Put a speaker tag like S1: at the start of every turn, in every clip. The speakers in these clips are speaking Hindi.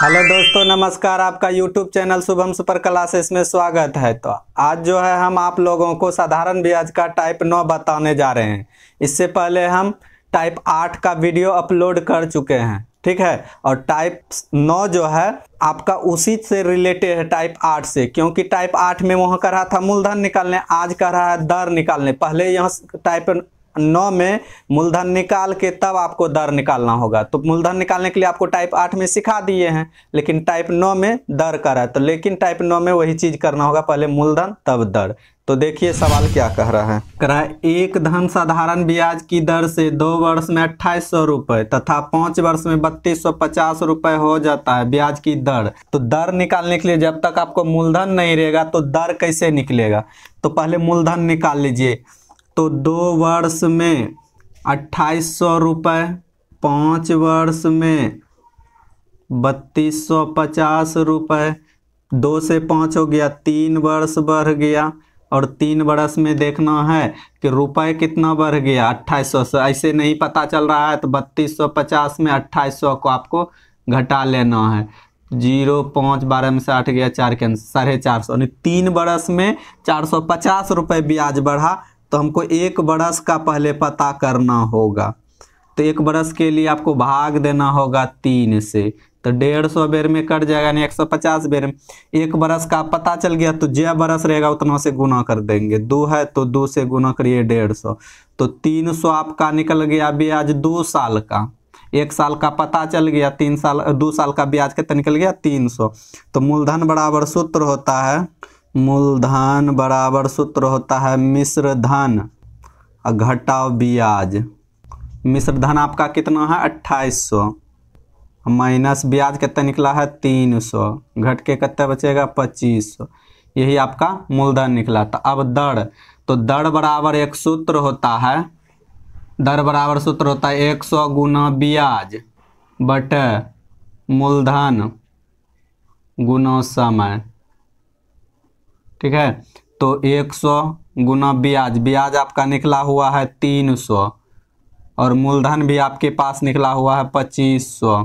S1: हेलो दोस्तों, नमस्कार। आपका YouTube channel Shubham super classes में स्वागत है। तो आज जो है हम आप लोगों को साधारण ब्याज का टाइप 9 बताने जा रहे हैं। इससे पहले हम टाइप 8 का वीडियो अपलोड कर चुके हैं, ठीक है। और टाइप 9 जो है आपका उसी से रिलेटेड है टाइप 8 से, क्योंकि टाइप 8 में वहाँ कर रहा था मूलधन निकालने, आज कर रहा है दर निकालने। पहले यहाँ टाइप 9 में मूलधन निकाल के तब आपको दर निकालना होगा। तो मूलधन निकालने के लिए आपको टाइप 8 में सिखा दिए हैं, लेकिन टाइप 9 में दर करा है। तो लेकिन टाइप 9 में वही चीज करना होगा, पहले मूलधन तब दर। तो देखिए सवाल क्या कह रहा है। कह रहा है एक धन साधारण ब्याज की दर से 2 वर्ष में 2800 रुपए तथा 5 वर्ष में 3250 रुपए हो जाता है ब्याज की दर। तो दर निकालने के लिए जब तक आपको मूलधन नहीं रहेगा तो दर कैसे निकलेगा। तो पहले मूलधन निकाल लीजिए। तो 2 वर्ष में 2800 रुपये, 5 वर्ष में 3250 रुपये, 2 से 5 हो गया, 3 वर्ष बढ़ गया। और 3 वर्ष में देखना है कि रुपए कितना बढ़ गया 2800 से। ऐसे नहीं पता चल रहा है तो 3250 में 2800 को आपको घटा लेना है। 0, 5, 12 में से 8 गया, 4 के 450। 3 वर्ष में 450 रुपये ब्याज बढ़ा। तो हमको 1 बरस का पहले पता करना होगा। तो 1 बरस के लिए आपको भाग देना होगा 3 से। तो 150 बेर में कट जाएगा, यानी 150 बेर में। 1 बरस का पता चल गया तो जो बरस रहेगा उतना से गुना कर देंगे। 2 है तो 2 से गुना करिए 150। तो 300 आपका निकल गया ब्याज 2 साल का। 1 साल का पता चल गया, 2 साल का ब्याज कितना निकल गया 300। तो मूलधन बराबर सूत्र होता है, मूलधन बराबर सूत्र होता है मिश्र धन घटाव ब्याज। मिश्र धन आपका कितना है 2800, माइनस ब्याज कितना निकला है 300, घट के कितना बचेगा 2500। यही आपका मूलधन निकला। तो अब दर, तो दर बराबर एक सूत्र होता है, दर बराबर सूत्र होता है 100 गुना ब्याज बटे मूलधन गुना समय, ठीक है। तो 100 गुना ब्याज, ब्याज आपका निकला हुआ है 300 और मूलधन भी आपके पास निकला हुआ है 2500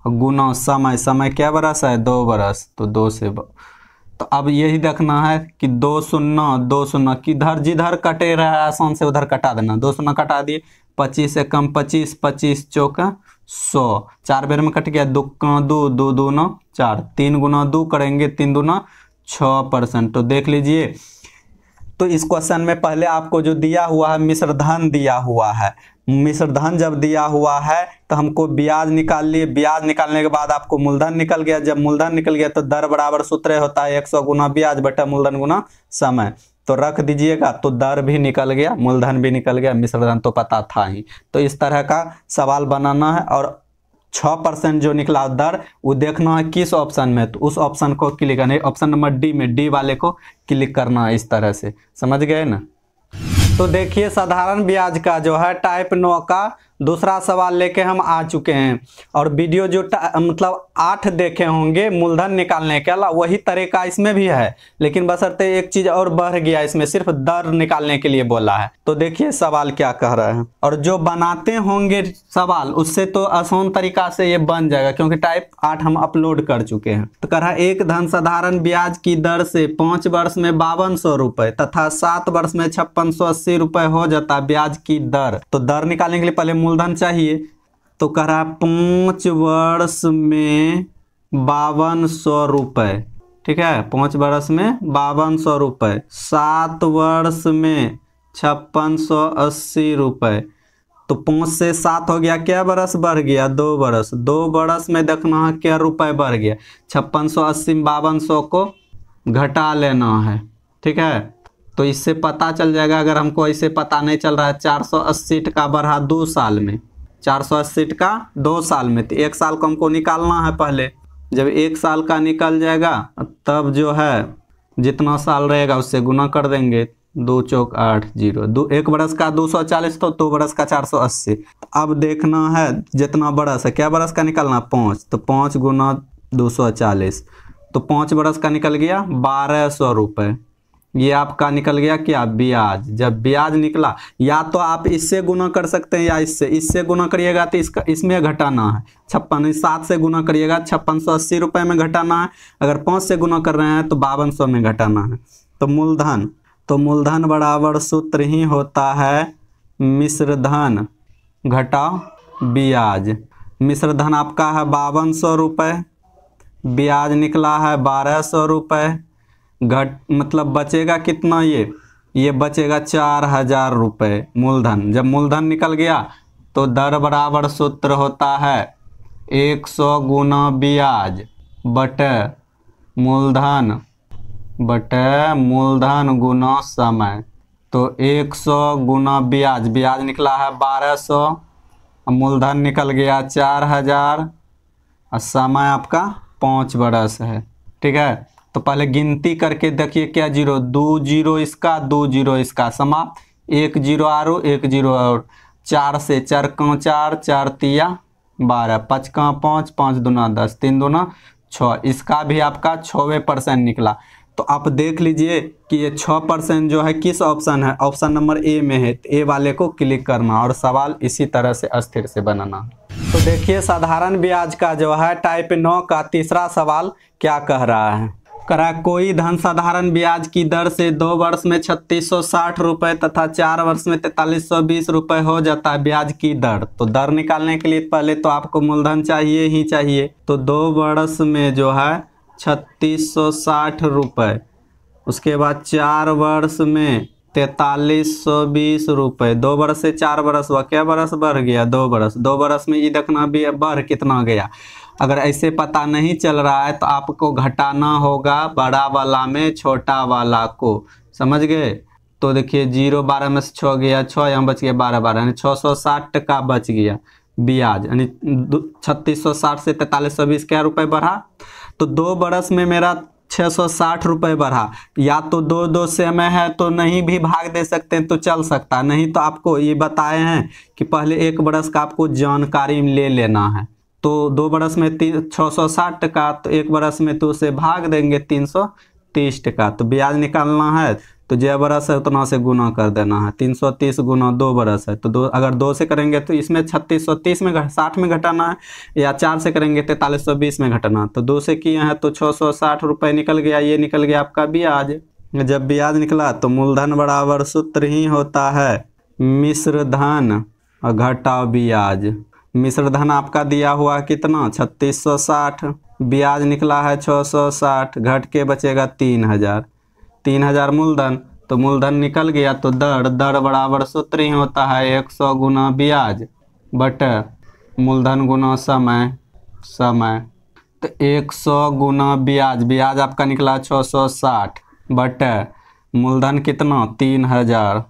S1: गुना समय, समय क्या बरस है 2 बरस। तो 2 से तो अब यही देखना है कि 2 शून्य 2 शून्य किधर जिधर कटे रहा है आसान से उधर कटा देना। 2 शून्य कटा दिए, 25 से कम 25, 25 चौका 100, 4 बेर में कट गया। 2 2 2 दूना 4, 3 गुना 2 करेंगे 3 दूना 6%। तो देख लीजिए, तो इस क्वेश्चन में पहले आपको जो दिया हुआ है मिश्र धन दिया हुआ है। मिश्र धन जब दिया हुआ है तो हमको ब्याज निकाल लिए। ब्याज निकालने के बाद आपको मूलधन निकल गया। जब मूलधन निकल गया तो दर बराबर सूत्र होता है 100 गुना ब्याज बटा मूलधन गुना समय। तो रख दीजिएगा, तो दर भी निकल गया, मूलधन भी निकल गया, मिश्र धन तो पता था ही। तो इस तरह का सवाल बनाना है। और 6% जो निकला दर वो देखना है किस ऑप्शन में, तो उस ऑप्शन को क्लिक करना है। ऑप्शन नंबर डी में, डी वाले को क्लिक करना है। इस तरह से समझ गए ना। तो देखिए साधारण ब्याज का जो है टाइप 9 का दूसरा सवाल लेके हम आ चुके हैं। और वीडियो जो मतलब 8 देखे होंगे मूलधन निकालने के अलावा वही तरीका इसमें भी है, लेकिन बशर्ते एक चीज और बढ़ गया, इसमें सिर्फ दर निकालने के लिए बोला है। तो देखिए सवाल क्या कह रहा है। और जो बनाते होंगे सवाल उससे तो आसान तरीका से ये बन जाएगा, क्योंकि टाइप 8 हम अपलोड कर चुके हैं। तो कह रहा है एक धन साधारण ब्याज की दर से 5 वर्ष में 5200 रुपए तथा 7 वर्ष में 5680 रुपए हो जाता है ब्याज की दर। तो दर निकालने के लिए पहले मूलधन चाहिए। तो कह रहा है 5 वर्ष में 5200 रुपए, ठीक है। 5 वर्ष में 5200 रुपए, 7 वर्ष में 5680 रुपए। तो 5 से 7 हो गया, क्या बरस बढ़ गया 2 बरस। 2 बरस में देखना है क्या रुपए बढ़ गया। 5680 में 5200 को घटा लेना है, ठीक है। तो इससे पता चल जाएगा। अगर हमको ऐसे पता नहीं चल रहा है, 480 का बढ़ा 2 साल में, 480 का 2 साल में, तो 1 साल को हमको निकालना है पहले। जब 1 साल का निकल जाएगा तब जो है जितना साल रहेगा उससे गुना कर देंगे। 2 चौक 8 0, 1 बरस का 240, तो 2 बरस का 480। अब देखना है जितना बरस है, क्या बरस का निकलना 5, तो 5 गुना 240, तो 5 बरस का निकल गया 1200 रुपये। ये आपका निकल गया क्या, ब्याज। जब ब्याज निकला, या तो आप इससे गुना कर सकते हैं या इससे गुना करिएगा तो इसमें घटाना है 56, 7 से गुना करिएगा 5680 रुपये में घटाना है। अगर 5 से गुना कर रहे हैं तो 5200 में घटाना है। तो मूलधन बराबर सूत्र ही होता है मिश्र धन घटा ब्याज। मिश्र धन आपका है 5200 रुपये, ब्याज निकला है 1200 रुपये, मतलब बचेगा कितना, ये बचेगा 4000 रुपये मूलधन। जब मूलधन निकल गया तो दर बराबर सूत्र होता है 100 गुना ब्याज बटे मूलधन गुना समय। तो 100 गुना ब्याज निकला है 1200, मूलधन निकल गया 4000 और समय आपका 5 बरस है। ठीक है, तो पहले गिनती करके देखिए क्या, 0 2 0 इसका 2 0 इसका समाप्त, 1 0 आरो 1 0 और 4 से 4 का 4 4 तिया 12 5 का 5 5 दूना 10 3 दूना 6, इसका भी आपका 6% निकला। तो आप देख लीजिए कि ये 6% जो है किस ऑप्शन है, ऑप्शन नंबर ए में है। ए वाले को क्लिक करना और सवाल इसी तरह से अस्थिर से बनाना। तो देखिए साधारण ब्याज का जो है टाइप 9 का तीसरा सवाल क्या कह रहा है। कोई धन साधारण ब्याज की दर से 2 वर्ष में 3660 रुपये तथा 4 वर्ष में 4320 रुपये हो जाता है ब्याज की दर। तो दर निकालने के लिए पहले तो आपको मूलधन चाहिए ही चाहिए। तो 2 वर्ष में जो है 3660 रुपये, उसके बाद 4 वर्ष में 4320 रुपये, 2 वर्ष से 4 वर्ष हुआ, क्या बरस बढ़ गया, 2 वर्ष। 2 वर्ष में ये देखना भी बढ़ कितना गया। अगर ऐसे पता नहीं चल रहा है तो आपको घटाना होगा बड़ा वाला में छोटा वाला को, समझ गए। तो देखिए 0 12 में से 6 गया 6, यहाँ बच गया 12 12, यानी 660 टका बच गया ब्याज, यानी 3660 से 4320 क्या रुपये बढ़ा। तो 2 बरस में मेरा 660 रुपये बढ़ा। या तो 2 2 समय है तो नहीं भी भाग दे सकते हैं तो चल सकता, नहीं तो आपको ये बताए हैं कि पहले 1 बरस का आपको जानकारी ले लेना है। तो 2 बरस में 660 टका, तो 1 बरस में तो उसे भाग देंगे 330 टका। तो ब्याज निकालना है तो जो बरस है उतना से गुना कर देना है, 330 गुना 2 बरस है तो अगर 2 से करेंगे तो इसमें 3630 में 60 में घटाना है, या 4 से करेंगे 4320 में घटाना। तो 2 से किए हैं तो 660 रुपये निकल गया, ये निकल गया आपका ब्याज। जब ब्याज निकला तो मूलधन बराबर सूत्र ही होता है मिश्र धन घटा ब्याज। मिश्र धन आपका दिया हुआ कितना 3660, ब्याज निकला है 660, घट के बचेगा 3000 मूलधन। तो मूलधन निकल गया तो दर बराबर सूत्र ही होता है 100 गुना ब्याज बटे मूलधन गुना समय। तो 100 गुना ब्याज आपका निकला 660 बटे मूलधन कितना 3000,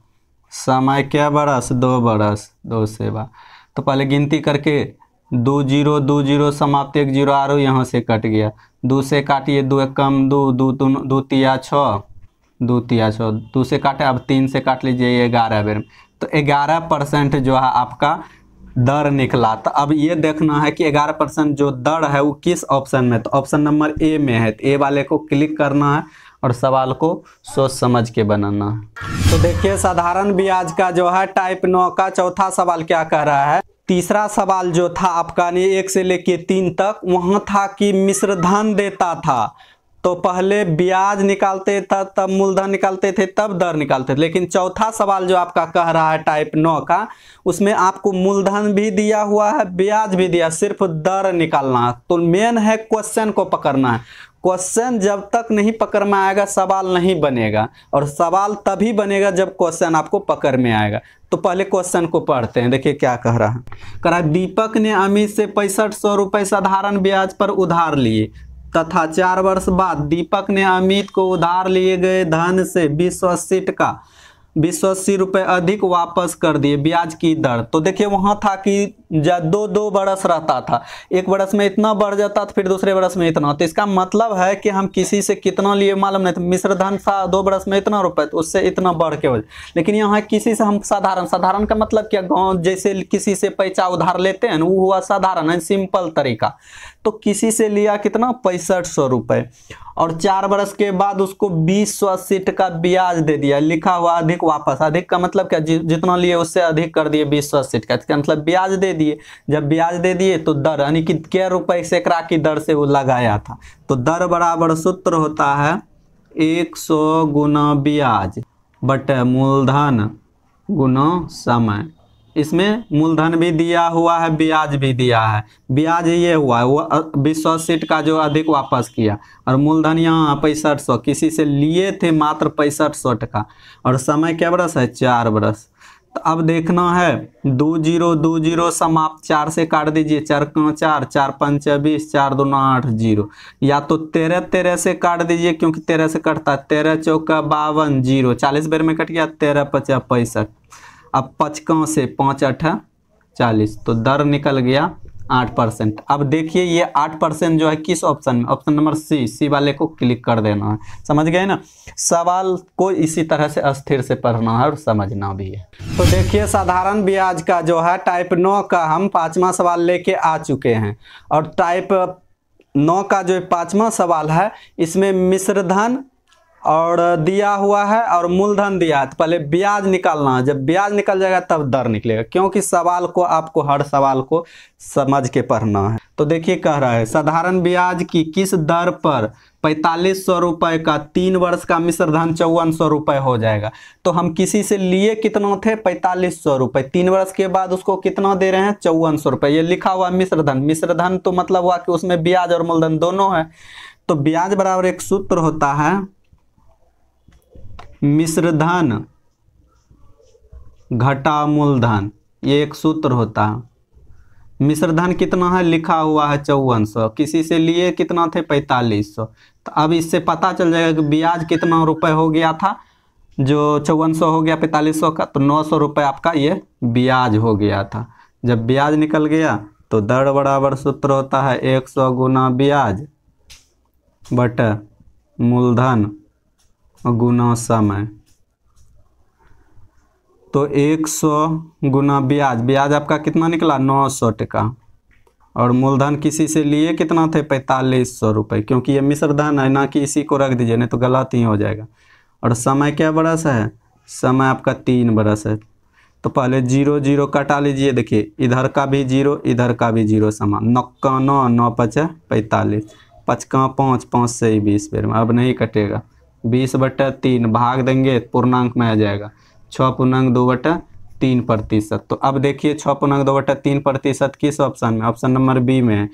S1: समय क्या बरस 2 बरस, 2 से बा। तो पहले गिनती करके 2 0 2 0 समाप्त 1 0 आरो यहाँ से कट गया, 2 से काटिए 2 1 कम 2 तिया 6 2 तिया 6, 2 से काटे अब 3 से काट लीजिए 11 बेर। तो 11% जो है आपका दर निकला। तो अब ये देखना है कि 11% जो दर है वो किस ऑप्शन में, तो ऑप्शन नंबर ए में है। तो ए वाले को क्लिक करना है और सवाल को सोच समझ के बनाना है। तो देखिए साधारण ब्याज का जो है टाइप 9 का चौथा सवाल क्या कह रहा है। तीसरा सवाल जो था आपका 1 से लेके 3 तक, वहां था कि मिश्र धन देता था तो पहले ब्याज निकालते था, तब मूलधन निकालते थे, तब दर निकालते थे। लेकिन चौथा सवाल जो आपका कह रहा है टाइप 9 का, उसमें आपको मूलधन भी दिया हुआ है, ब्याज भी दिया, सिर्फ दर निकालना है। तो मेन है क्वेश्चन को पकड़ना है। क्वेश्चन जब तक नहीं पकड़ में आएगा सवाल नहीं बनेगा, और सवाल तभी बनेगा जब क्वेश्चन आपको पकड़ में आएगा। तो पहले क्वेश्चन को पढ़ते हैं, देखिए क्या कह रहा है। दीपक ने अमित से 6500 रुपये साधारण ब्याज पर उधार लिए तथा 4 वर्ष बाद दीपक ने अमित को उधार लिए गए धन से 280 रुपये अधिक वापस कर दिए ब्याज की दर। तो देखिए वहां था कि दो दो बरस रहता था, एक बरस में इतना बढ़ जाता था, फिर दूसरे बरस में इतना। तो इसका मतलब है कि हम किसी से कितना लिए मालूम नहीं, तो मिश्र धन था 2 बरस में इतना रुपए, तो उससे इतना बढ़ के हो जाए। लेकिन यहाँ किसी से हम साधारण का मतलब क्या, गाँव जैसे किसी से पैसा उधार लेते हैं, वो हुआ साधारण है, सिंपल तरीका। तो किसी से लिया कितना, 6500 रुपए, और 4 बरस के बाद उसको 2080 का ब्याज दे दिया, लिखा हुआ अधिक वापस। अधिक का मतलब क्या, जितना लिए उससे अधिक कर दिए 2080 का, इसका मतलब ब्याज दे दिए। जब ब्याज दे दिए तो दर, यानी कि क्या रुपए सैकड़ा की दर से वो लगाया था। तो दर बराबर सूत्र होता है 100 गुना ब्याज बटे मूलधन गुना समय। इसमें मूलधन भी दिया हुआ है, ब्याज भी दिया है। ब्याज ये हुआ है वो 2080 का जो अधिक वापस किया, और मूलधन यहाँ 6500, किसी से लिए थे मात्र 6500 का, और समय क्या बरस है, 4 बरस। तो अब देखना है 20 समाप्त, 4 से काट दीजिए, 4 का 4, 4 पंच 20, 4 दूना 8 0, या तो 13 से काट दीजिए, क्योंकि 13 से कटता है, 13 चौका 52 0, 40 बेर में कट गया, 13 पचा 65। अब 55 से 5 8 40, तो दर निकल गया 8%। अब देखिए ये 8% जो है किस ऑप्शन में, ऑप्शन नंबर सी वाले को क्लिक कर देना है। समझ गए ना, सवाल को इसी तरह से अस्थिर से पढ़ना है और समझना भी है। तो देखिए साधारण ब्याज का जो है टाइप 9 का हम 5वां सवाल लेके आ चुके हैं, और टाइप 9 का जो 5वां सवाल है, इसमें मिश्रधन और दिया हुआ है और मूलधन दिया है। तो पहले ब्याज निकालना है, जब ब्याज निकल जाएगा तब दर निकलेगा, क्योंकि सवाल को आपको हर सवाल को समझ के पढ़ना है। तो देखिए कह रहा है साधारण ब्याज की किस दर पर 4500 रुपए का 3 वर्ष का मिश्रधन 5400 रुपए हो जाएगा। तो हम किसी से लिए कितना थे, 4500 रुपए, 3 वर्ष के बाद उसको कितना दे रहे हैं, 5400 रुपए। ये लिखा हुआ मिश्रधन, मिश्रधन तो मतलब हुआ कि उसमें ब्याज और मूलधन दोनों है। तो ब्याज बराबर एक सूत्र होता है, मिश्रधन घटा मूलधन, ये एक सूत्र होता है। मिश्रधन कितना है, लिखा हुआ है 5400, किसी से लिए कितना थे, 4500। तो अब इससे पता चल जाएगा कि ब्याज कितना रुपए हो गया था, जो 5400 हो गया 4500 का, तो 900 रुपए आपका ये ब्याज हो गया था। जब ब्याज निकल गया तो दर बराबर सूत्र होता है 100 गुना ब्याज बटे मूलधन गुना समय। तो 100 गुना ब्याज, ब्याज आपका कितना निकला, 900 टका, और मूलधन किसी से लिए कितना थे, 4500 रुपये, क्योंकि ये मिश्रधन है ना, कि इसी को रख दीजिए नहीं तो गलत ही हो जाएगा। और समय क्या बरस है, समय आपका 3 बरस है। तो पहले 0 0 कटा लीजिए, देखिए इधर का भी 0 इधर का भी 0 समान, 9 का 9, 9 पचा 45, 5 का 5, 5 से ही 20 बेर में, अब नहीं कटेगा। 20/3 भाग देंगे पूर्णांक में आ जाएगा, 6.2/3%। तो अब देखिए 6.2/3% किस ऑप्शन में, ऑप्शन नंबर बी में है।